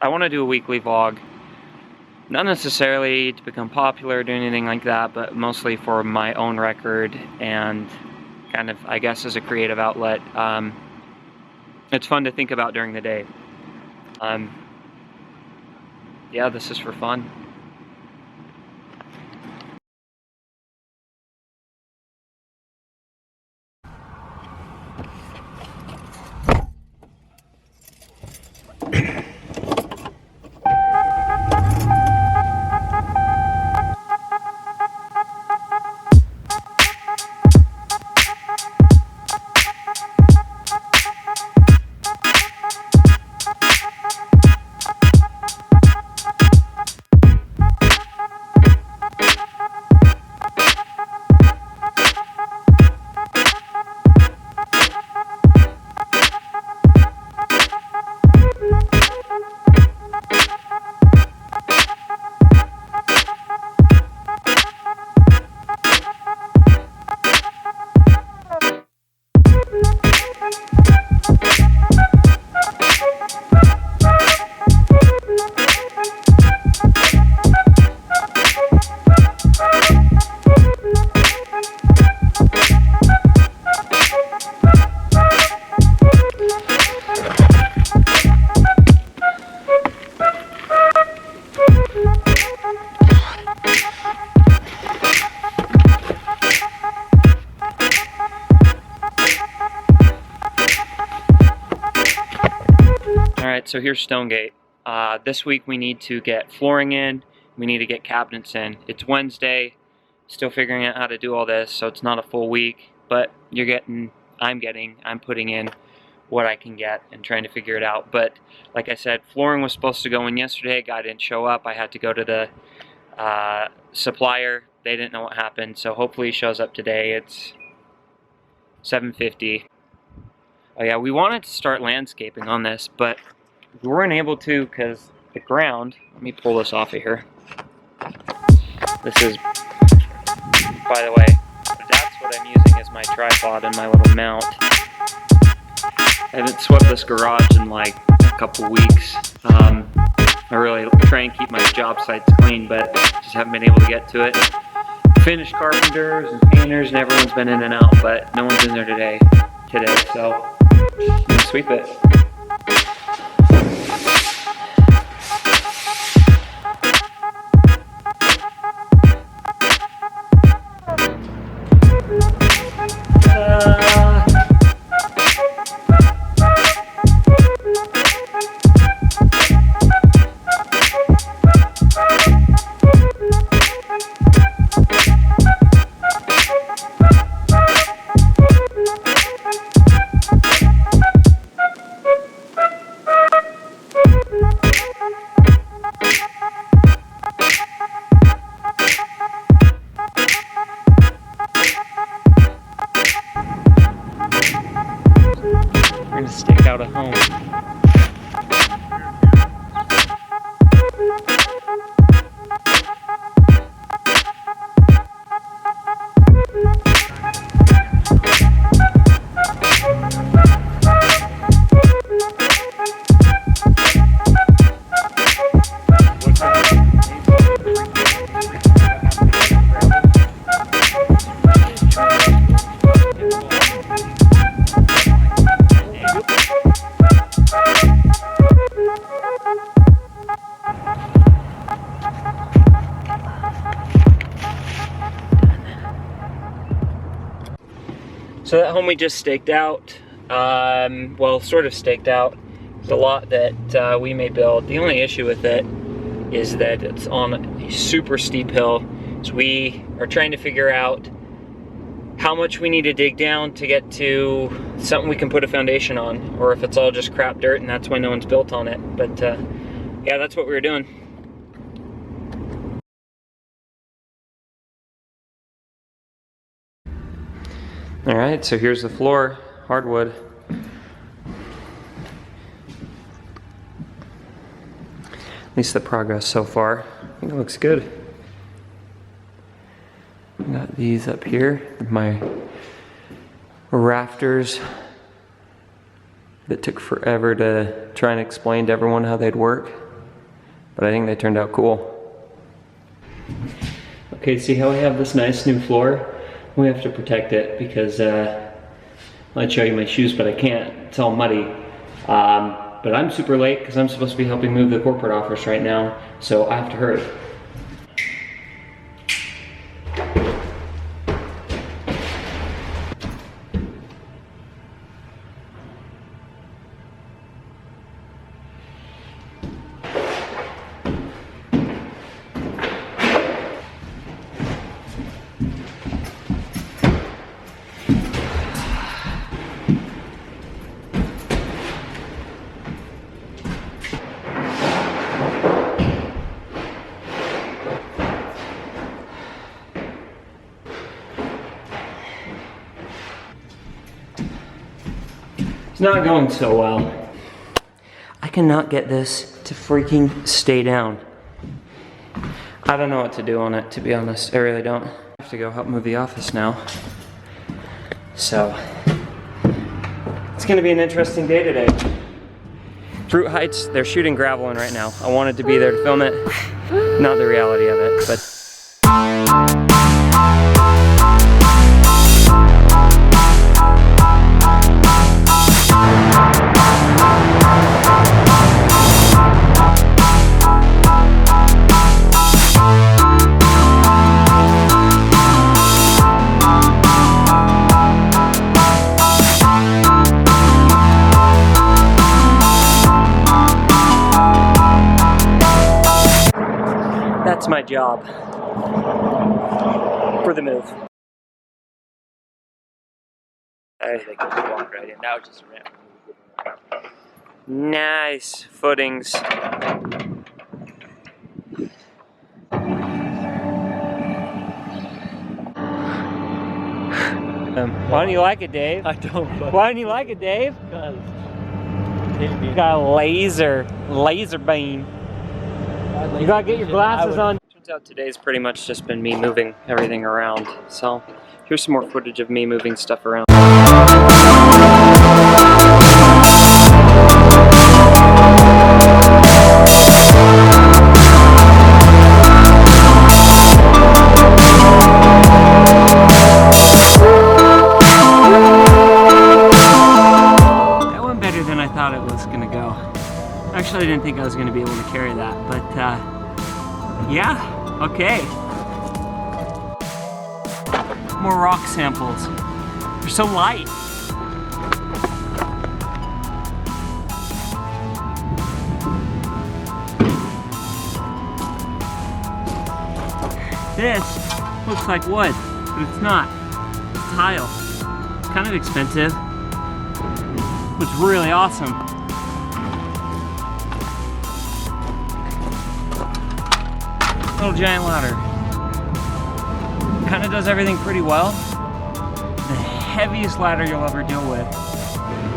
I want to do a weekly vlog. Not necessarily to become popular or do anything like that, but mostly for my own record and kind of, I guess, as a creative outlet. It's fun to think about during the day. Yeah, this is for fun. Alright, so here's Stonegate. This week we need to get flooring in, we need to get cabinets in. It's Wednesday, still figuring out how to do all this, so it's not a full week, but I'm putting in what I can get and trying to figure it out. But like I said, flooring was supposed to go in yesterday, guy didn't show up, I had to go to the supplier, they didn't know what happened, so hopefully he shows up today. It's 7:50. Oh yeah, we wanted to start landscaping on this, but we weren't able to because the ground, let me pull this off of here. This is, by the way, that's what I'm using as my tripod and my little mount. I haven't swept this garage in like a couple weeks. I really try and keep my job sites clean, but just haven't been able to get to it. Finished carpenters and painters and everyone's been in and out, but no one's in there today, so I'm gonna sweep it. We're gonna stake out a home. So that home we just staked out, well, sort of staked out. It's a lot that we may build. The only issue with it is that it's on a super steep hill. So we are trying to figure out how much we need to dig down to get to something we can put a foundation on, or if it's all just crap dirt and that's why no one's built on it. But yeah, that's what we were doing. Alright, so here's the floor, hardwood. At least the progress so far. I think it looks good. Got these up here, my rafters that took forever to try and explain to everyone how they'd work. but I think they turned out cool. Okay, see how we have this nice new floor? We have to protect it because I'd show you my shoes, but I can't. It's all muddy. But I'm super late because I'm supposed to be helping move the corporate office right now, so I have to hurry. It's not going so well. I cannot get this to freaking stay down. I don't know what to do on it, to be honest. I really don't. I have to go help move the office now. So, it's gonna be an interesting day today. Fruit Heights, they're shooting gravel in right now. I wanted to be there to film it. Not the reality of it, but that's my job for the move. They could walk right in. Now it's just a ramp. Nice footings. Why don't you like it, Dave? I don't. Why don't you like it, Dave? Because You got a laser beam. You gotta get your glasses on. Turns out today's pretty much just been me moving everything around. So here's some more footage of me moving stuff around. That went better than I thought it was gonna go. Actually, I didn't think I was gonna be able to carry that, but yeah, okay. More rock samples. They're so light. This looks like wood, but it's not. It's tile. It's kind of expensive. It's really awesome. Little giant ladder. Kind of does everything pretty well. The heaviest ladder you'll ever deal with.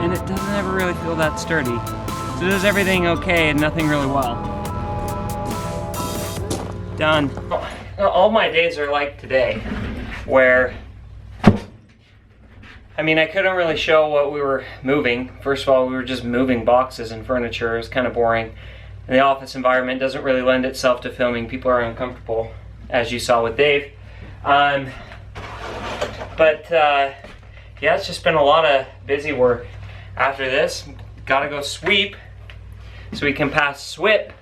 And it doesn't ever really feel that sturdy. So it does everything okay and nothing really well. Done. All my days are like today, where, I mean, I couldn't really show what we were moving. First of all, we were just moving boxes and furniture. It was kind of boring. And the office environment doesn't really lend itself to filming. People are uncomfortable, as you saw with Dave. Yeah, it's just been a lot of busy work. After this, gotta go sweep so we can pass SWIP,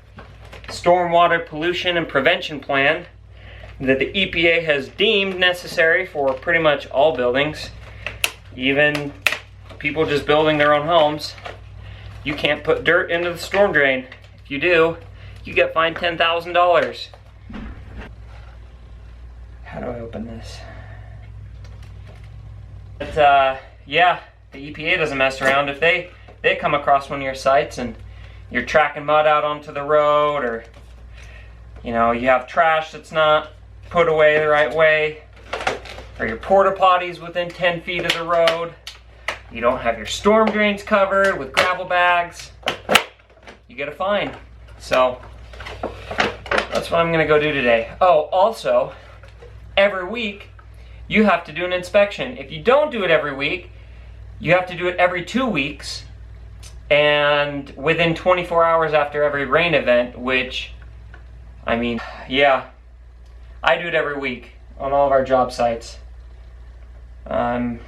Stormwater Pollution and Prevention Plan, that the EPA has deemed necessary for pretty much all buildings, even people just building their own homes. You can't put dirt into the storm drain. If you do, you get fined $10,000. How do I open this? But yeah, the EPA doesn't mess around. If they come across one of your sites and you're tracking mud out onto the road, or you know, you have trash that's not put away the right way, or your porta potties within 10 feet of the road, you don't have your storm drains covered with gravel bags, you get a fine. So that's what I'm gonna go do today. Oh, also, every week you have to do an inspection. If you don't do it every week, you have to do it every 2 weeks and within 24 hours after every rain event, which I mean, yeah, I do it every week on all of our job sites. Bought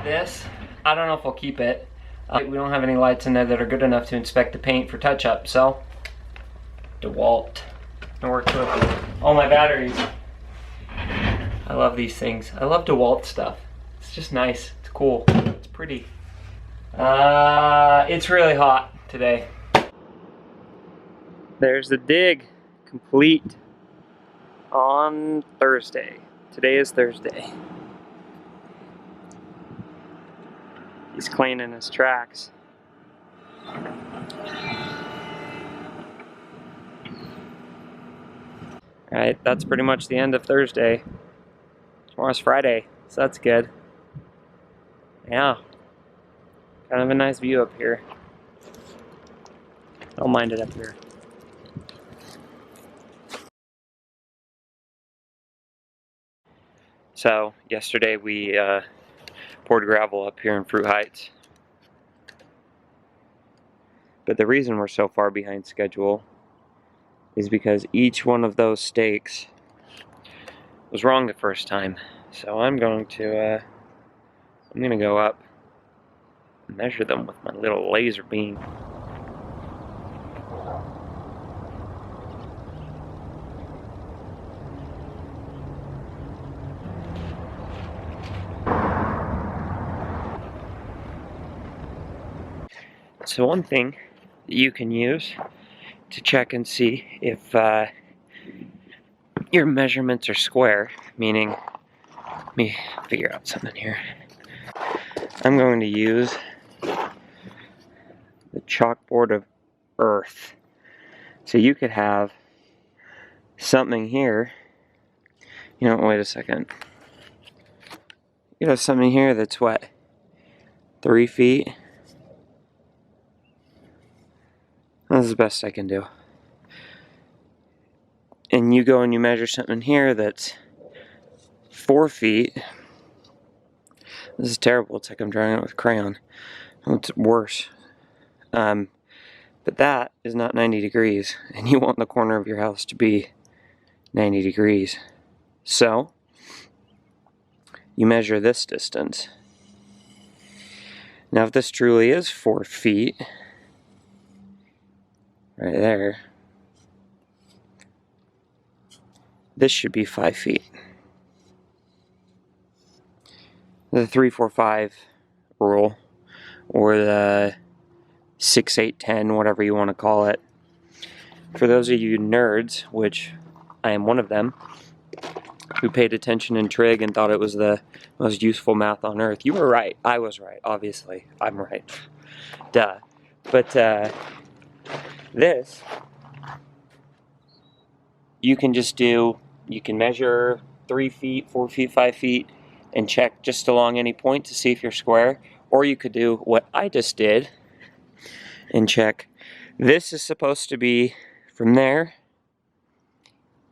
this. I don't know if I'll keep it. We don't have any lights in there that are good enough to inspect the paint for touch-up, so DeWalt. It works with all my batteries. I love these things. I love DeWalt stuff. It's just nice. It's cool. It's pretty. It's really hot today. There's the dig, complete on Thursday. Today is Thursday. He's cleaning his tracks. Alright, that's pretty much the end of Thursday. Tomorrow's Friday, so that's good. Yeah. Kind of a nice view up here. I don't mind it up here. So, yesterday we poured gravel up here in Fruit Heights. But the reason we're so far behind schedule is because each one of those stakes was wrong the first time. So I'm going to go up and measure them with my little laser beam. So one thing that you can use to check and see if your measurements are square, meaning, let me figure out something here. I'm going to use the chalkboard of Earth. So you could have something here, you know, wait a second. You have something here that's what, 3 feet? That's the best I can do. And you go and you measure something here that's 4 feet. This is terrible. It's like I'm drawing it with crayon. It's worse. But that is not 90 degrees. And you want the corner of your house to be 90 degrees. So, you measure this distance. Now if this truly is 4 feet, right there, this should be 5 feet. The 3-4-5 rule, or the 6-8-10, whatever you want to call it. For those of you nerds, which I am one of them, who paid attention in trig and thought it was the most useful math on earth, you were right. I was right, obviously. I'm right. Duh. But this, you can just do, you can measure 3 feet, 4 feet, 5 feet, and check just along any point to see if you're square. Or you could do what I just did and check. This is supposed to be from there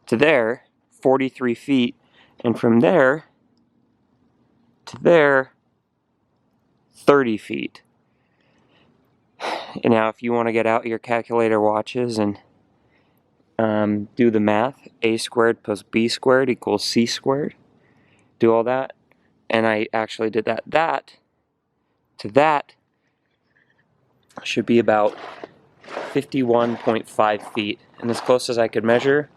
to there, 43 feet, and from there to there, 30 feet. And now if you want to get out your calculator watches and do the math, a squared plus b squared equals c squared, do all that, and I actually did that. That to that should be about 51.5 feet, and as close as I could measure,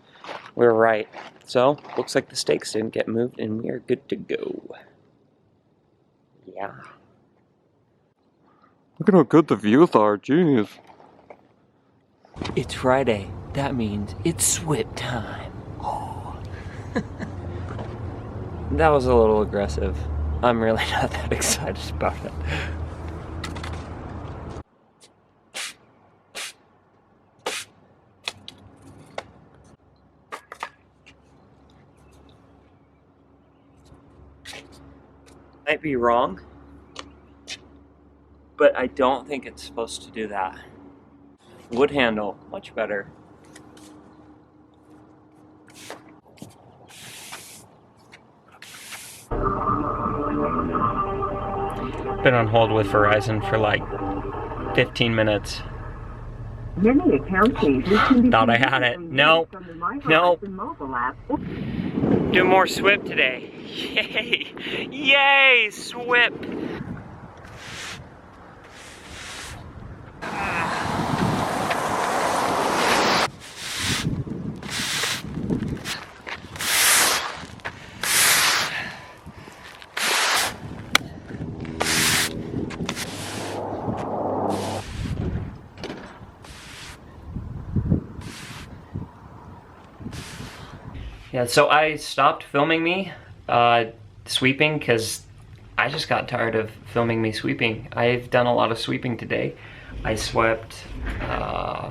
we were right. So, looks like the stakes didn't get moved, and we are good to go. Yeah. Look at how good the views are, jeez. It's Friday. That means it's SWIP time. Oh. That was a little aggressive. I'm really not that excited about it. Might be wrong, but I don't think it's supposed to do that. Wood handle, much better. Been on hold with Verizon for like 15 minutes. Many account changes can be Thought I had it. Nope. from the My Nope. Verizon mobile app. Do more SWIP today. Yay! Yay! SWIP! Yeah, so I stopped filming me sweeping because I just got tired of filming me sweeping. I've done a lot of sweeping today. I swept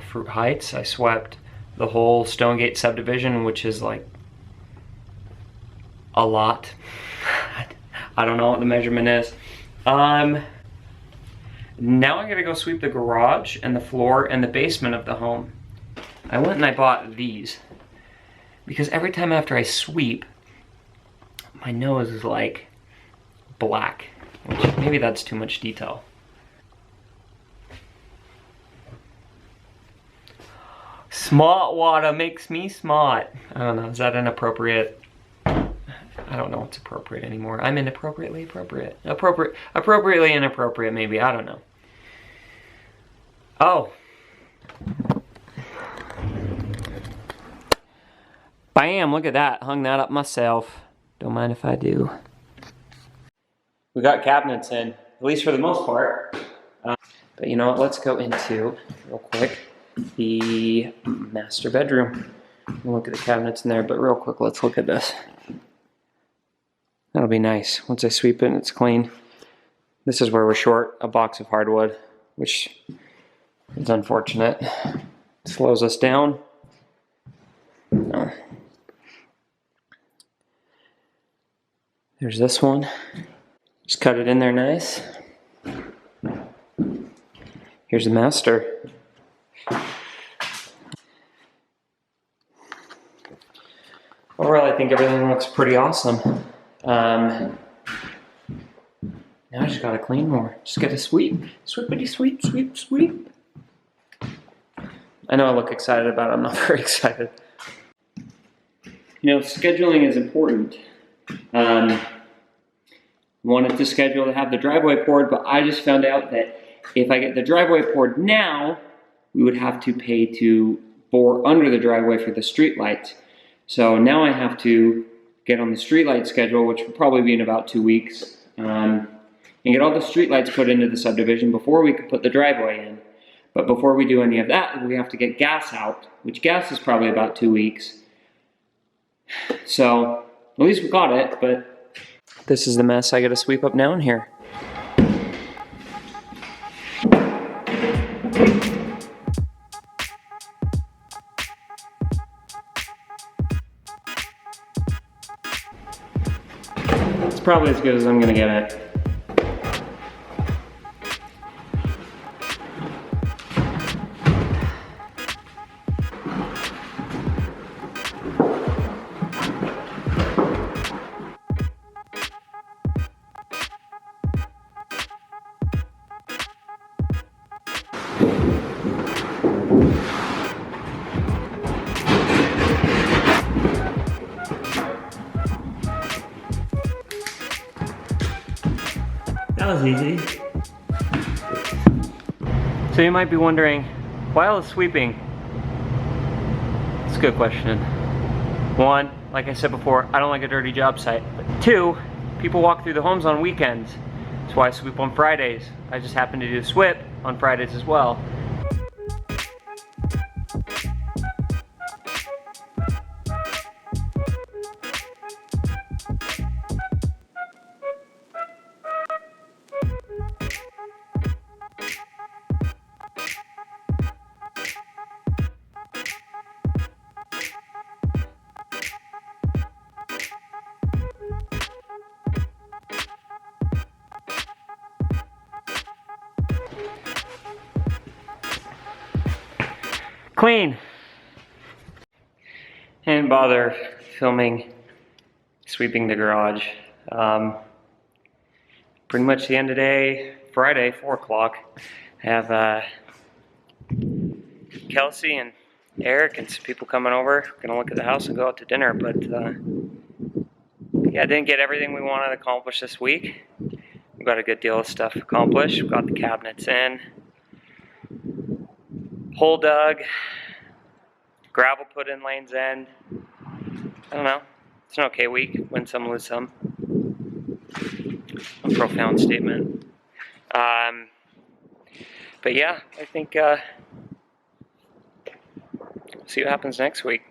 Fruit Heights. I swept the whole Stonegate subdivision, which is like a lot. I don't know what the measurement is. Now I gotta go sweep the garage and the floor and the basement of the home. I went and I bought these because every time after I sweep, my nose is like black, which maybe that's too much detail. Smart water makes me smart. I don't know, is that inappropriate? I don't know what's appropriate anymore. I'm inappropriately appropriate. Appropriately inappropriate maybe, I don't know. Oh. Bam, look at that. Hung that up myself. Don't mind if I do. We got cabinets in, at least for the most part. But you know what, let's go into, real quick, the master bedroom. We'll look at the cabinets in there, but real quick, let's look at this. That'll be nice. Once I sweep it and it's clean. This is where we're short a box of hardwood, which is unfortunate. It slows us down. No. There's this one. Just cut it in there nice. Here's the master. Overall, I think everything looks pretty awesome. Now I just gotta clean more. Just gotta sweep. Sweepity sweep, sweep, sweep. I know I look excited about it. I'm not very excited. You know, scheduling is important. Wanted to schedule to have the driveway poured, but I just found out that if I get the driveway poured now, we would have to pay to bore under the driveway for the street lights. So now I have to get on the street light schedule, which will probably be in about 2 weeks, and get all the street lights put into the subdivision before we can put the driveway in. But before we do any of that, we have to get gas out, which gas is probably about 2 weeks. So at least we got it, but this is the mess I gotta sweep up now in here. It's probably as good as I'm gonna get it. That was easy. So you might be wondering, why all the sweeping? It's a good question. One, like I said before, I don't like a dirty job site. But two, people walk through the homes on weekends. That's why I sweep on Fridays. I just happen to do SWIP on Fridays as well. Clean. And bother filming, sweeping the garage. Pretty much the end of the day, Friday, 4 o'clock. I have Kelsey and Eric and some people coming over. Gonna look at the house and go out to dinner. But yeah, didn't get everything we wanted accomplished this week. We got a good deal of stuff accomplished. We got the cabinets in, hole dug, gravel put in Lane's End. I don't know. It's an okay week. Win some, lose some. A profound statement. But yeah, I think see what happens next week.